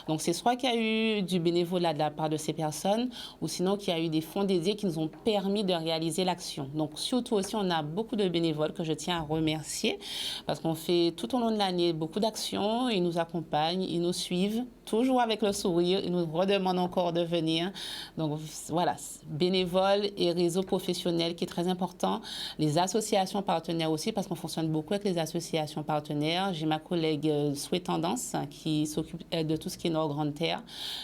Donc, c'est soit qu'il y a eu du bénévolat de la part de ces personnes, ou sinon qu'il y a eu des fonds dédiés qui nous ont permis de réaliser l'action. Donc, surtout aussi, on a beaucoup de bénévoles que je tiens à remercier, parce qu'on fait tout au long de l'année beaucoup d'actions, ils nous accompagnent, ils nous suivent, toujours avec le sourire, ils nous redemandent encore de venir. Donc voilà, bénévoles et réseau professionnel qui est très important. Les associations partenaires aussi, parce qu'on fonctionne beaucoup avec les associations partenaires. J'ai ma collègue Souhait Tendance qui s'occupe de tout ce qui est Nord Grande Terre.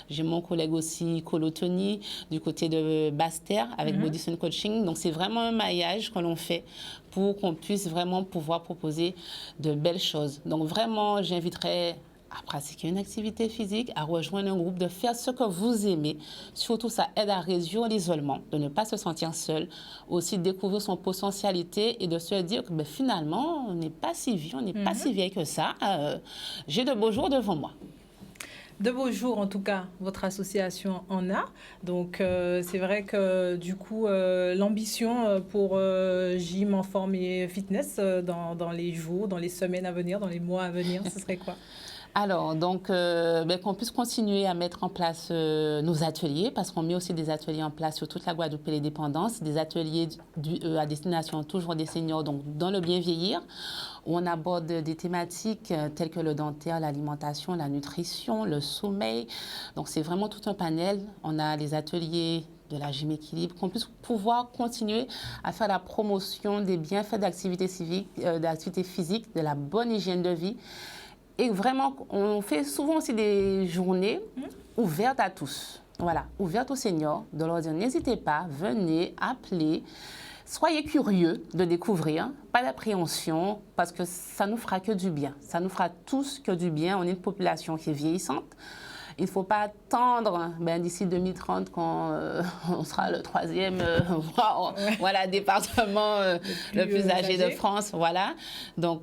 J'ai mon collègue aussi Colotony du côté de Basse-Terre avec Bodysun Coaching. Donc c'est vraiment un maillage que l'on fait pour qu'on puisse vraiment pouvoir proposer de belles choses. Donc vraiment, j'inviterais à pratiquer une activité physique, à rejoindre un groupe, de faire ce que vous aimez. Surtout, ça aide à réduire l'isolement, de ne pas se sentir seul, aussi de découvrir son potentialité et de se dire que finalement, on n'est pas si vieux, on n'est pas si vieille que ça. J'ai de beaux jours devant moi. De beaux jours, en tout cas, votre association en a. Donc, c'est vrai que, du coup, l'ambition pour Gym en forme et fitness dans les jours, dans les semaines à venir, dans les mois à venir, ce serait quoi? Alors, donc, qu'on puisse continuer à mettre en place nos ateliers, parce qu'on met aussi des ateliers en place sur toute la Guadeloupe et les dépendances, des ateliers à destination toujours des seniors, donc dans le bien vieillir, où on aborde des thématiques telles que le dentaire, l'alimentation, la nutrition, le sommeil. Donc, c'est vraiment tout un panel. On a les ateliers de la gym équilibre, qu'on puisse pouvoir continuer à faire la promotion des bienfaits d'activité physique, de la bonne hygiène de vie. Et vraiment, on fait souvent aussi des journées ouvertes à tous. Voilà, ouvertes aux seniors, de leur dire n'hésitez pas, venez, appelez, soyez curieux de découvrir, pas d'appréhension, parce que ça nous fera que du bien. Ça nous fera tous que du bien. On est une population qui est vieillissante. il ne faut pas attendre d'ici 2030 quand on sera le 3e voilà, département le plus âgé de France. Voilà. Donc,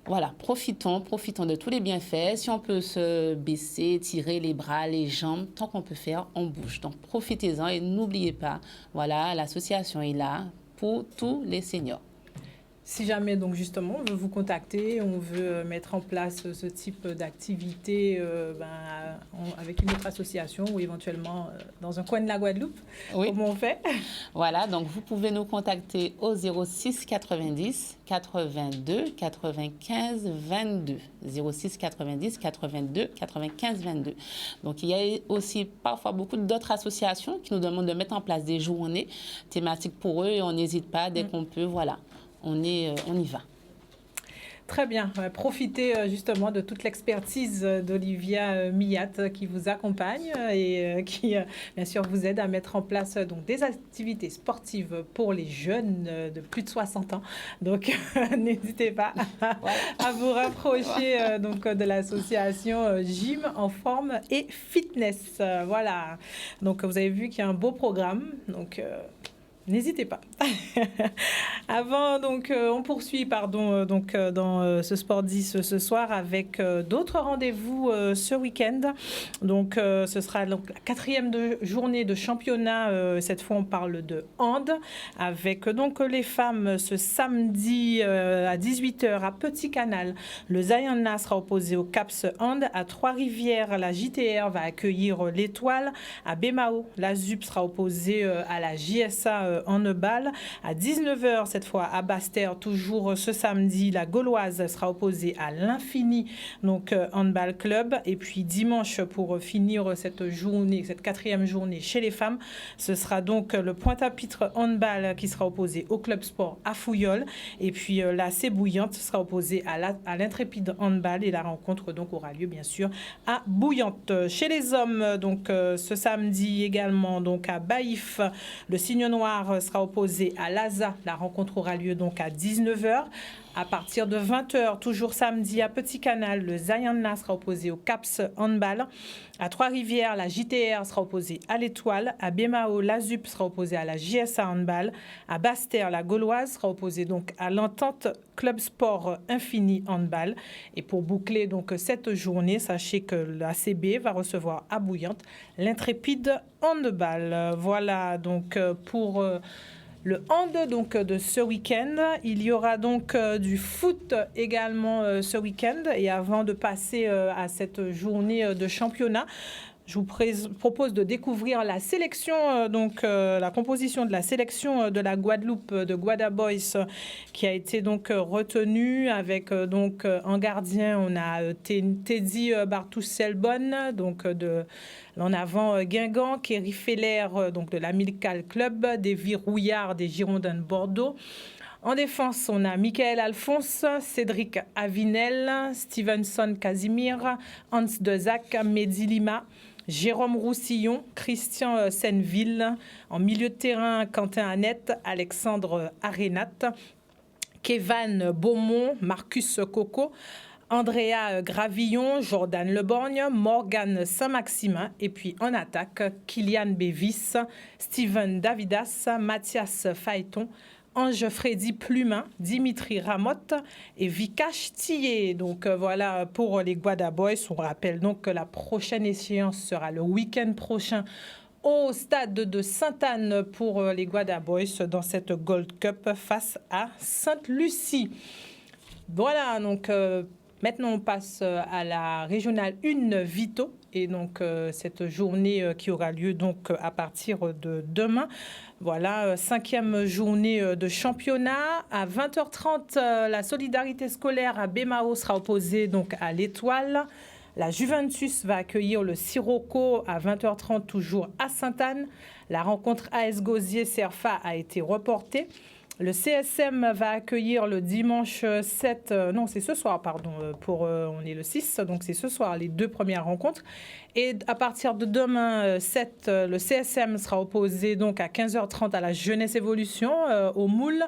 voilà, profitons de tous les bienfaits. Si on peut se baisser, tirer les bras, les jambes, tant qu'on peut faire, on bouge. Donc, profitez-en et n'oubliez pas, voilà, l'association est là pour tous les seniors. Si jamais, donc justement, on veut vous contacter, on veut mettre en place ce type d'activité avec une autre association ou éventuellement dans un coin de la Guadeloupe, comment on fait? Voilà, donc vous pouvez nous contacter au 06 90 82 95 22. 06 90 82 95 22. Donc il y a aussi parfois beaucoup d'autres associations qui nous demandent de mettre en place des journées thématiques pour eux et on n'hésite pas dès qu'on peut, voilà. On y va. Très bien. Profitez justement de toute l'expertise d'Olivia Millat qui vous accompagne et qui, bien sûr, vous aide à mettre en place donc, des activités sportives pour les jeunes de plus de 60 ans. Donc, n'hésitez pas à vous rapprocher donc, de l'association Gym en forme et fitness. Voilà. Donc, vous avez vu qu'il y a un beau programme. Donc, n'hésitez pas. Avant, donc, on poursuit, donc, dans ce Sport 10 ce soir avec d'autres rendez-vous ce week-end. Donc, ce sera donc, la 4e journée de championnat. Cette fois, on parle de hand avec donc les femmes ce samedi à 18h à Petit Canal. Le Zayana sera opposé au CAPS Hand. À Trois-Rivières, la JTR va accueillir l'Étoile. À Bémao, la ZUP sera opposée à la JSA handball. À 19h, cette fois, à Basse-Terre, toujours ce samedi, la Gauloise sera opposée à l'Infini, donc handball club. Et puis dimanche, pour finir cette journée, cette 4e journée chez les femmes, ce sera donc le Pointe-à-Pitre handball qui sera opposé au club sport à Fouillol. Et puis la Bouillante sera opposée à l'Intrépide handball et la rencontre donc aura lieu bien sûr à Bouillante. Chez les hommes, donc ce samedi également, donc à Baïf, le Signe Noir sera opposé à l'ASA. La rencontre aura lieu donc à 19h. À partir de 20h, toujours samedi à Petit Canal, le Zayana sera opposé au CAPS handball. À Trois-Rivières, la JTR sera opposée à l'Étoile. À Bémao, la ZUP sera opposée à la JSA handball. À Basse-Terre, la Gauloise sera opposée donc à l'Entente Club Sport Infini handball. Et pour boucler donc cette journée, sachez que la CB va recevoir à Bouillante l'Intrépide handball. Voilà donc pour le hand donc, de ce week-end. Il y aura donc du foot également ce week-end. Et avant de passer à cette journée de championnat, je vous propose de découvrir la sélection, la composition de la sélection de la Guadeloupe, de Guada Boys, qui a été donc retenue avec donc en gardien, on a Teddy Bartous-Selbonne, donc en avant Guingamp, Kerry Feller, donc de l'Amilcal Club, Davy Rouillard des Girondins de Bordeaux. En défense, on a Michael Alphonse, Cédric Avinel, Stevenson Casimir, Hans Dezac, Mehdi Lima, Jérôme Roussillon, Christian Senneville. En milieu de terrain, Quentin Annette, Alexandre Arénat, Kévan Beaumont, Marcus Coco, Andrea Gravillon, Jordan Leborgne, Morgane Saint-Maximin. Et puis en attaque, Kylian Bévis, Steven Davidas, Mathias Phaéton, Ange Freddy Plumin, Dimitri Ramotte et Vikash Tillet. Donc voilà pour les Guada Boys. On rappelle donc que la prochaine échéance sera le week-end prochain au stade de Sainte-Anne pour les Guada Boys dans cette Gold Cup face à Sainte-Lucie. Voilà, donc maintenant on passe à la régionale 1 Vito. Et donc, cette journée qui aura lieu donc à partir de demain. Voilà, 5e journée de championnat. À 20h30, la solidarité scolaire à Bémao sera opposée donc à l'Étoile. La Juventus va accueillir le Sirocco à 20h30, toujours à Sainte-Anne. La rencontre AS Gosier-Cerfa a été reportée. Le CSM va accueillir le dimanche 7, non c'est ce soir, pardon, on est le 6, donc c'est ce soir les 2 premières rencontres. Et à partir de demain, le CSM sera opposé donc à 15h30 à la Jeunesse Évolution au Moule.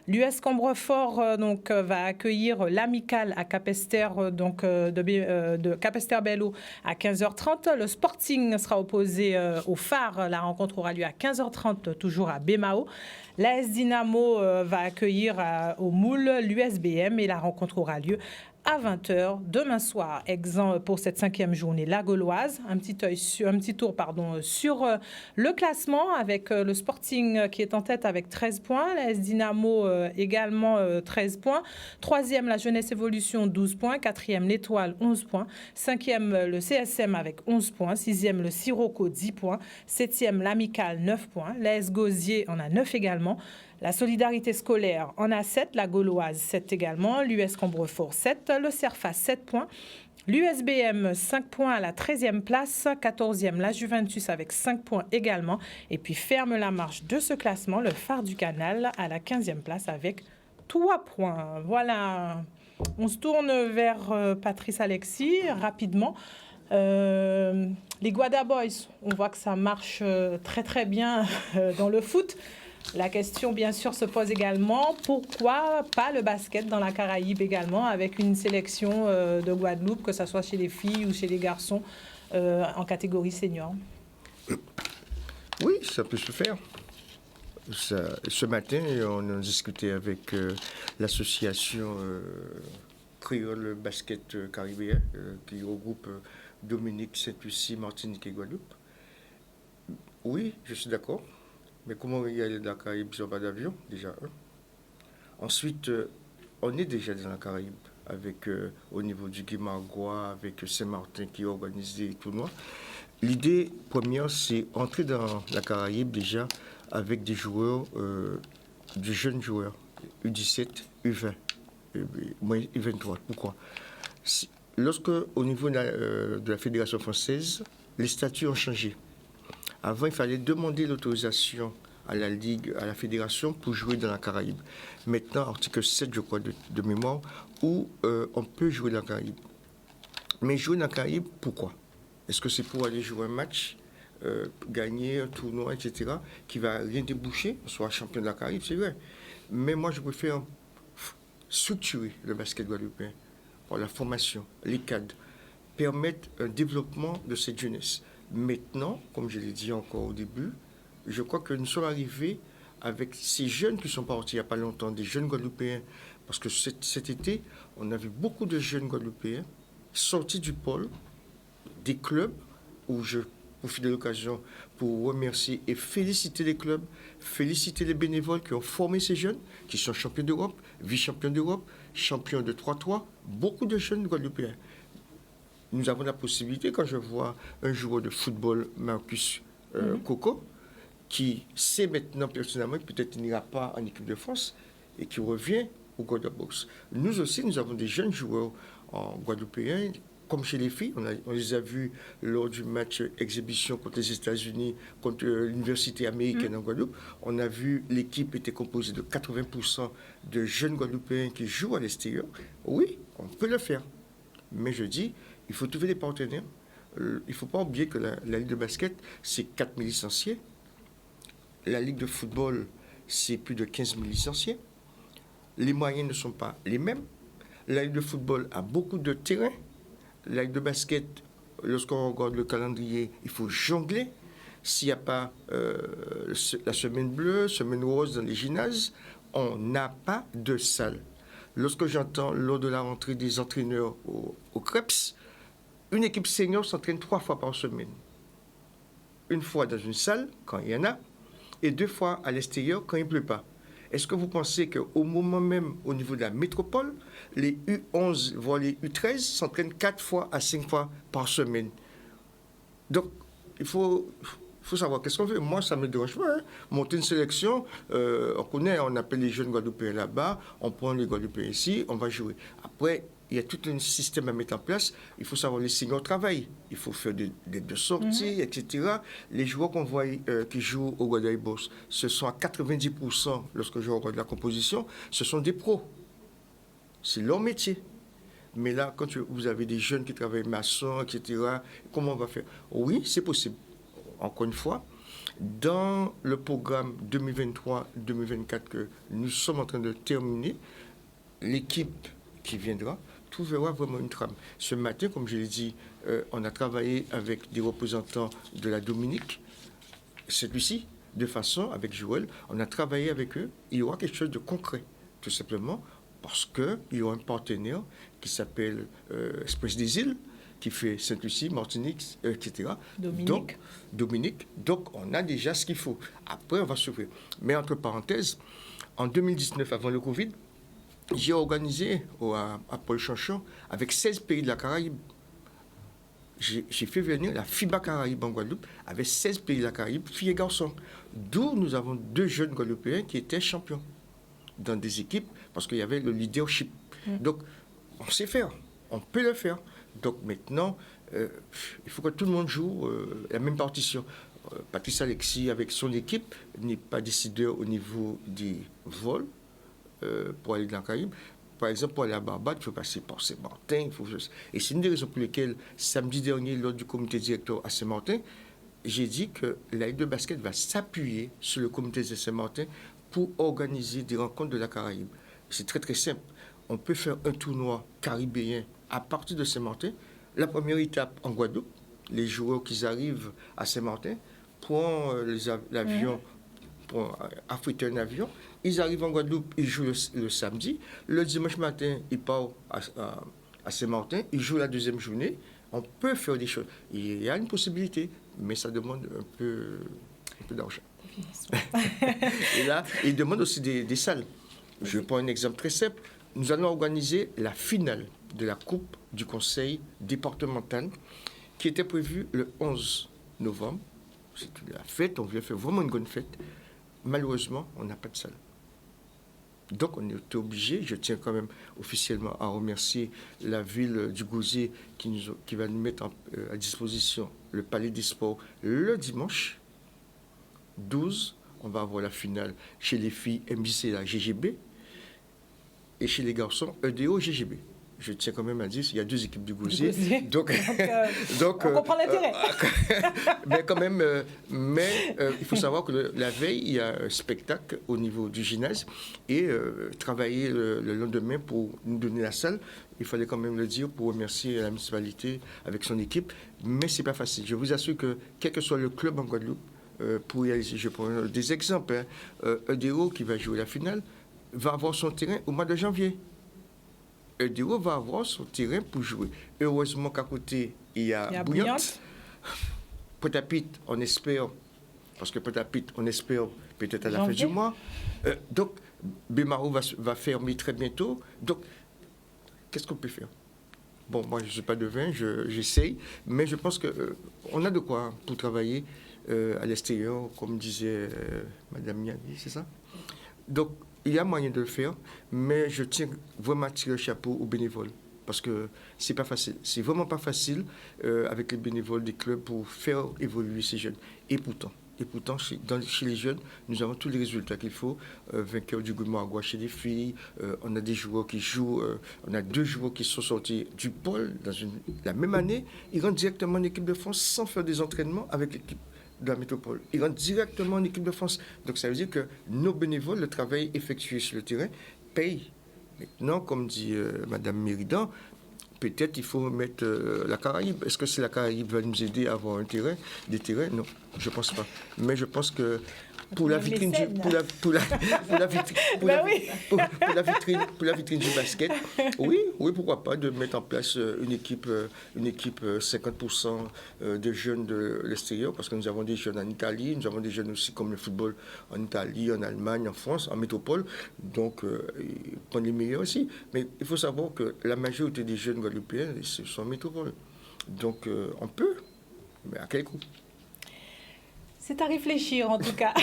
L'US Combrefort va accueillir l'Amicale à Capesterre de Capesterre-Belle-Eau à 15h30. Le Sporting sera opposé au Phare. La rencontre aura lieu à 15h30 toujours à Bémao. L'AS Dynamo va accueillir au Moule l'USBM et la rencontre aura lieu à 20h demain soir. Exempt pour cette 5e journée, la Gauloise. Un petit tour sur le classement avec le Sporting qui est en tête avec 13 points. La S Dynamo également 13 points. 3e, la Jeunesse Évolution 12 points. 4e, l'Étoile 11 points. 5e, le CSM avec 11 points. 6e, le Sirocco 10 points. 7e, l'Amicale 9 points. La S Gosier en a 9 également. La Solidarité Scolaire en a 7, la Gauloise 7 également, l'US Combrefort 7, le CERFA 7 points, l'USBM 5 points à la 13e place, 14e la Juventus avec 5 points également, et puis ferme la marche de ce classement, le Phare du Canal à la 15e place avec 3 points. Voilà, on se tourne vers Patrice Alexis rapidement. Les Guada Boys, on voit que ça marche très très bien dans le foot. La question, bien sûr, se pose également, pourquoi pas le basket dans la Caraïbe également, avec une sélection de Guadeloupe, que ce soit chez les filles ou chez les garçons, en catégorie senior? Oui, ça peut se faire. Ce matin, on a discuté avec l'association Créole Basket Caribéen, qui regroupe Dominique, Sainte-Lucie, Martinique et Guadeloupe. Oui, je suis d'accord. Mais comment y aller dans la Caraïbe si on n'a pas d'avion, déjà? Ensuite, on est déjà dans la Caraïbe, avec au niveau du Guimarães, avec Saint-Martin qui organise des tournois. L'idée première, c'est entrer dans la Caraïbe déjà avec des joueurs, des jeunes joueurs, U17, U20, U23. Pourquoi? Lorsque, au niveau de la Fédération française, les statuts ont changé. Avant, il fallait demander l'autorisation à la Ligue, à la Fédération pour jouer dans la Caraïbe. Maintenant, article 7, je crois, de mémoire, où on peut jouer dans la Caraïbe. Mais jouer dans la Caraïbe, pourquoi? Est-ce que c'est pour aller jouer un match, gagner un tournoi, etc., qui va rien déboucher, soit champion de la Caraïbe, c'est vrai. Mais moi, je préfère structurer le basket guadeloupéen pour la formation, les cadres, permettre un développement de cette jeunesse. Maintenant, comme je l'ai dit encore au début, je crois que nous sommes arrivés avec ces jeunes qui sont partis il n'y a pas longtemps, des jeunes Guadeloupéens, parce que cet été, on a vu beaucoup de jeunes Guadeloupéens sortis du pôle, des clubs, où je profite de l'occasion pour remercier et féliciter les clubs, féliciter les bénévoles qui ont formé ces jeunes, qui sont champions d'Europe, vice-champions d'Europe, champions de 3-3, beaucoup de jeunes Guadeloupéens. Nous avons la possibilité, quand je vois un joueur de football, Marcus Coco, qui sait maintenant personnellement que peut-être il n'ira pas en équipe de France et qui revient au Guadeloupe Box. Nous aussi, nous avons des jeunes joueurs en guadeloupéens, comme chez les filles. On les a vus lors du match exhibition contre les États-Unis, contre l'université américaine en Guadeloupe. On a vu l'équipe était composée de 80% de jeunes Guadeloupéens qui jouent à l'extérieur. Oui, on peut le faire. Mais je dis, il faut trouver des partenaires. Il ne faut pas oublier que la Ligue de basket, c'est 4 000 licenciés. La Ligue de football, c'est plus de 15 000 licenciés. Les moyens ne sont pas les mêmes. La Ligue de football a beaucoup de terrains. La Ligue de basket, lorsqu'on regarde le calendrier, il faut jongler. S'il n'y a pas la semaine bleue, semaine rose dans les gymnases, on n'a pas de salle. Lorsque j'entends lors de la rentrée des entraîneurs au CREPS, une équipe senior s'entraîne 3 fois par semaine. Une fois dans une salle, quand il y en a, et 2 fois à l'extérieur, quand il ne pleut pas. Est-ce que vous pensez qu'au moment même, au niveau de la métropole, les U11, voire les U13 s'entraînent 4 fois à 5 fois par semaine? Donc, il faut savoir qu'est-ce qu'on veut. Moi, ça ne me dérange pas. Hein. Monter une sélection, on connaît, on appelle les jeunes Guadeloupéens là-bas, on prend les Guadeloupéens ici, on va jouer. Après, il y a tout un système à mettre en place. Il faut savoir les seniors travaillent. Il faut faire des sorties, etc. Les joueurs qu'on voit qui jouent au Guadeloupe Boss, ce sont à 90%, lorsque je regarde la composition, ce sont des pros. C'est leur métier. Mais là, quand vous avez des jeunes qui travaillent maçons, etc., comment on va faire? Oui, c'est possible. Encore une fois, dans le programme 2023-2024 que nous sommes en train de terminer, l'équipe qui viendra trouvera vraiment une trame. Ce matin, comme je l'ai dit, on a travaillé avec des représentants de la Dominique. Celui-ci, de façon, avec Joël, on a travaillé avec eux. Il y aura quelque chose de concret, tout simplement, parce qu'il y aura un partenaire qui s'appelle Express des Îles, qui fait Sainte-Lucie, Martinique, etc. Dominique. Donc, on a déjà ce qu'il faut. Après, on va s'ouvrir. Mais entre parenthèses, en 2019, avant le Covid, j'ai organisé à Paul Chanchon avec 16 pays de la Caraïbe. J'ai fait venir la FIBA Caraïbe en Guadeloupe avec 16 pays de la Caraïbe, filles et garçons. D'où nous avons 2 jeunes Guadeloupéens qui étaient champions dans des équipes parce qu'il y avait le leadership. Donc, on sait faire, on peut le faire. Donc maintenant, il faut que tout le monde joue la même partition. Patrice Alexis, avec son équipe, n'est pas décideur au niveau des vols pour aller dans la Caraïbe. Par exemple, pour aller à Barbade, il faut passer par Saint-Martin. Et c'est une des raisons pour lesquelles, samedi dernier, lors du comité directeur à Saint-Martin, j'ai dit que la Ligue de basket va s'appuyer sur le comité de Saint-Martin pour organiser des rencontres de la Caraïbe. C'est très très simple. On peut faire un tournoi caribéen à partir de Saint-Martin. La première étape en Guadeloupe, les joueurs qui arrivent à Saint-Martin prennent l'avion, affréter un avion. Ils arrivent en Guadeloupe, ils jouent le samedi. Le dimanche matin, ils partent à Saint-Martin, ils jouent la deuxième journée. On peut faire des choses. Il y a une possibilité, mais ça demande un peu d'argent. Et là, il demande aussi des salles. Je prends un exemple très simple. Nous allons organiser la finale de la Coupe du Conseil départemental qui était prévue le 11 novembre. C'est la fête, on voulait faire vraiment une bonne fête. Malheureusement, on n'a pas de salle. Donc, on est obligé, je tiens quand même officiellement à remercier la ville du Gosier qui va nous mettre à disposition le Palais des Sports le dimanche 12. On va avoir la finale chez les filles MJC, la GGB, et chez les garçons EDO GGB. Je tiens quand même à dire qu'il y a 2 équipes du Gosier. Donc, on comprend l'intérêt. Mais quand même, il faut savoir que la veille, il y a un spectacle au niveau du gymnase et travailler le lendemain pour nous donner la salle. Il fallait quand même le dire pour remercier la municipalité avec son équipe. Mais ce n'est pas facile. Je vous assure que quel que soit le club en Guadeloupe, pour y aller, je prends des exemples. EDO qui va jouer la finale va avoir son terrain au mois de janvier. EDO va avoir son terrain pour jouer. Heureusement qu'à côté, il y a Bouillante. Pointe-à-Pitre, on espère, parce que Pointe-à-Pitre, on espère peut-être à la fin du mois. Donc, Bémaro va fermer très bientôt. Donc, qu'est-ce qu'on peut faire? Bon, moi, je ne suis pas devin, j'essaye, mais je pense qu'on a de quoi pour travailler à l'extérieur, comme disait Mme Miani, c'est ça? Donc, il y a moyen de le faire, mais je tiens vraiment à tirer le chapeau aux bénévoles. Parce que c'est pas facile. C'est vraiment pas facile avec les bénévoles des clubs pour faire évoluer ces jeunes. Et pourtant chez les jeunes, nous avons tous les résultats qu'il faut. Vainqueur du Gourmand à Gouache chez les filles. On a des joueurs qui jouent. On a 2 joueurs qui sont sortis du pôle la même année. Ils rentrent directement en équipe de France sans faire des entraînements avec l'équipe de la métropole. Ils rentrent directement en équipe de France. Donc ça veut dire que nos bénévoles, le travail effectué sur le terrain, paye. Maintenant, comme dit Mme Méridan, peut-être il faut mettre la Caraïbe. Est-ce que c'est la Caraïbe va nous aider à avoir des terrains? Non, je ne pense pas. Mais je pense que pour la vitrine du basket, oui, pourquoi pas, de mettre en place une équipe 50% de jeunes de l'extérieur, parce que nous avons des jeunes en Italie, nous avons des jeunes aussi comme le football en Italie, en Allemagne, en France, en métropole, donc prendre les meilleurs aussi. Mais il faut savoir que la majorité des jeunes guadeloupéens, ce sont en métropole. Donc on peut, mais à quel coût? C'est à réfléchir en tout cas.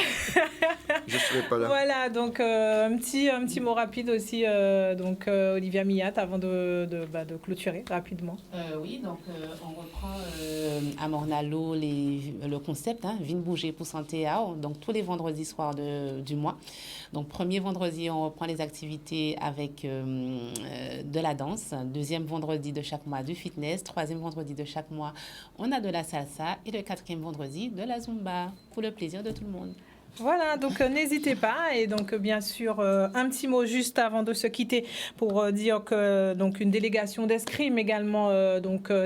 Je ne serai pas là. Voilà, donc un petit mot rapide aussi, Olivia Millat, avant de clôturer rapidement. Oui, donc on reprend à Mornalo le concept, Vine bouger pour santé, donc tous les vendredis soirs du mois. Donc premier vendredi, on reprend les activités avec de la danse. Deuxième vendredi de chaque mois, du fitness. Troisième vendredi de chaque mois, on a de la salsa. Et le quatrième vendredi, de la zumba, pour le plaisir de tout le monde. Voilà, donc n'hésitez pas. Et donc, bien sûr, un petit mot juste avant de se quitter pour dire que donc, une délégation d'escrime également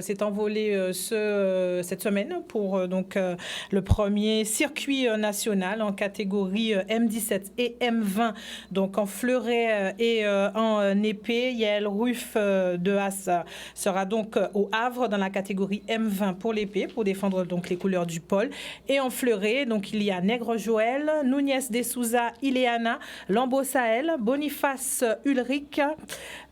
s'est envolée cette semaine pour le premier circuit national en catégorie M17 et M20, donc en fleuret et en épée. Yael Ruff de Haas sera donc au Havre dans la catégorie M20 pour l'épée, pour défendre donc les couleurs du pôle. Et en fleuret, donc il y a Nègre Joël, Núñez de Souza, Ileana, Lambeau Sahel, Boniface Ulrich,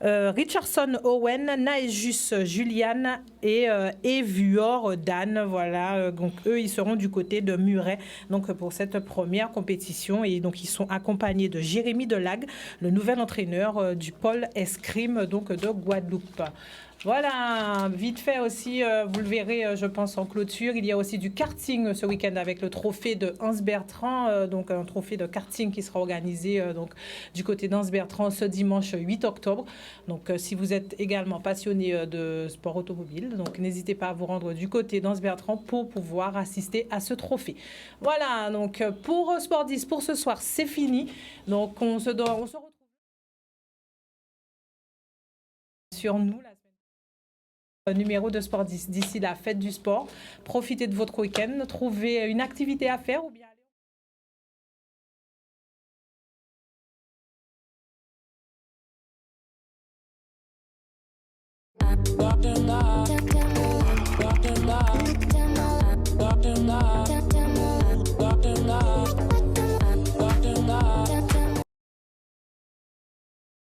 Richardson Owen, Naejus Juliane et Evuor Dan. Voilà, donc eux, ils seront du côté de Muret donc, pour cette première compétition. Et donc, ils sont accompagnés de Jérémy Delague, le nouvel entraîneur du pôle escrime donc, de Guadeloupe. Voilà, vite fait aussi, vous le verrez, je pense, en clôture. Il y a aussi du karting ce week-end avec le trophée de Hans Bertrand, donc un trophée de karting qui sera organisé donc, du côté d'Hans Bertrand ce dimanche 8 octobre. Donc, si vous êtes également passionné de sport automobile, donc n'hésitez pas à vous rendre du côté d'Hans Bertrand pour pouvoir assister à ce trophée. Voilà, donc pour Sport 10, pour ce soir, c'est fini. Donc, on se retrouve sur nous la numéro de Sport 10. D'ici la fête du sport, profitez de votre week-end, trouvez une activité à faire ou bien